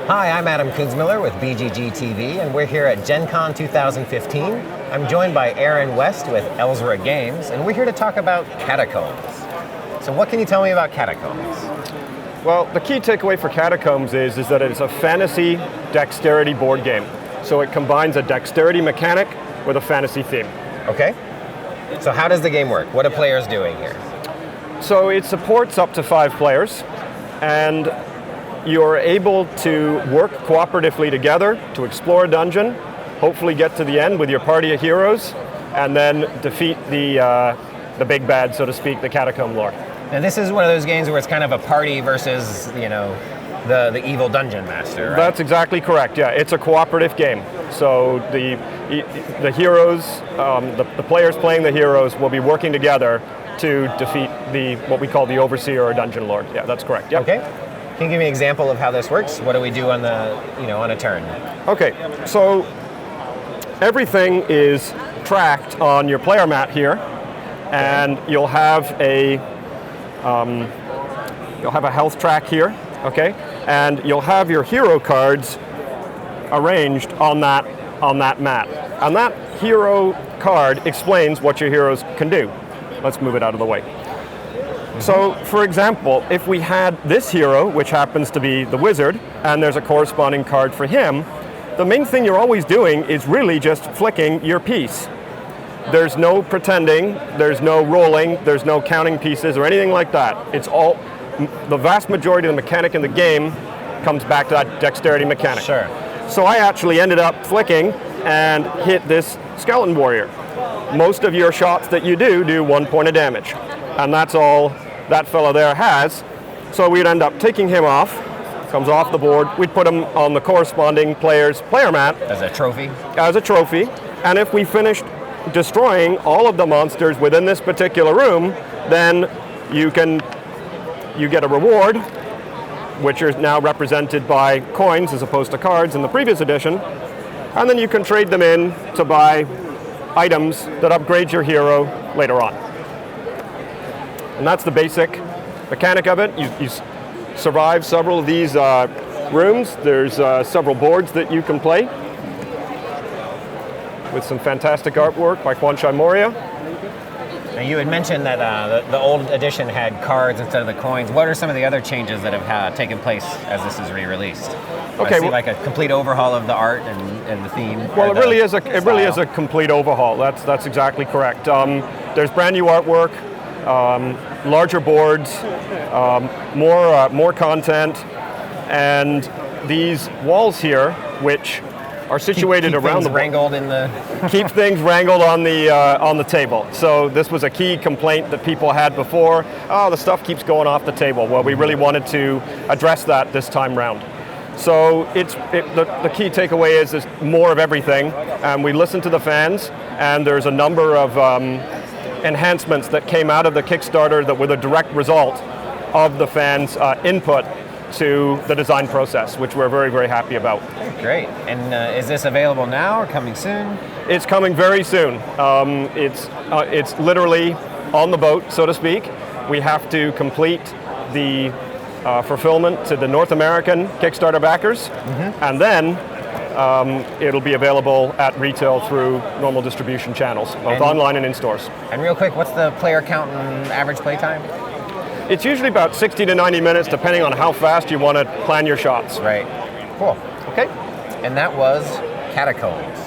Hi, I'm Adam Kunzmiller with BGG TV, and we're here at Gen Con 2015. I'm joined by Aaron West with Ellsworth Games, and we're here to talk about Catacombs. So what can you tell me about Catacombs? Well, the key takeaway for Catacombs is that it's a fantasy dexterity board game. So it combines a dexterity mechanic with a fantasy theme. Okay. So how does the game work? What are players doing here? So it supports up to 5 players, and you're able to work cooperatively together to explore a dungeon, hopefully get to the end with your party of heroes, and then defeat the big bad, so to speak, the Catacomb Lord. And this is one of those games where it's kind of a party versus, the evil dungeon master, right? That's exactly correct, yeah. It's a cooperative game. So the heroes, the players playing the heroes will be working together to defeat what we call the Overseer or Dungeon Lord. Yeah, that's correct. Yep. Okay. Can you give me an example of how this works? What do we do on on a turn? Okay, so everything is tracked on your player mat here, and you'll have a health track here, okay, and you'll have your hero cards arranged on that mat, and that hero card explains what your heroes can do. Let's move it out of the way. So, for example, if we had this hero, which happens to be the wizard, and there's a corresponding card for him, the main thing you're always doing is really just flicking your piece. There's no pretending, there's no rolling, there's no counting pieces or anything like that. It's all, the vast majority of the mechanic in the game comes back to that dexterity mechanic. Sure. So I actually ended up flicking and hit this skeleton warrior. Most of your shots that you do 1 point of damage, and that's all that fellow there has. So we'd end up taking him off, comes off the board, we'd put him on the corresponding player's player mat. As a trophy? As a trophy, and if we finished destroying all of the monsters within this particular room, then you get a reward, which are now represented by coins as opposed to cards in the previous edition, and then you can trade them in to buy items that upgrade your hero later on. And that's the basic mechanic of it. You survive several of these rooms. There's several boards that you can play with some fantastic artwork by Juan Moria. Now you had mentioned that the old edition had cards instead of the coins. What are some of the other changes that have taken place as this is re-released? Okay, I see like a complete overhaul of the art and the theme. Well, it really is a complete overhaul. That's exactly correct. There's brand new artwork, larger boards, more content, and these walls here, which are situated around the wrangled in the keep things wrangled on the table. So this was a key complaint that people had before. Oh, the stuff keeps going off the table. Well, we really wanted to address that this time round. So the key takeaway is more of everything, and we listened to the fans, and there's a number of enhancements that came out of the Kickstarter that were the direct result of the fans' input to the design process, which we're very, very happy about. Great. And is this available now or coming soon? It's coming very soon. It's literally on the boat, so to speak. We have to complete the fulfillment to the North American Kickstarter backers, and then it'll be available at retail through normal distribution channels, both online and in stores. And real quick, what's the player count and average play time? It's usually about 60 to 90 minutes, depending on how fast you want to plan your shots. Right. Cool. Okay. And that was Catacombs.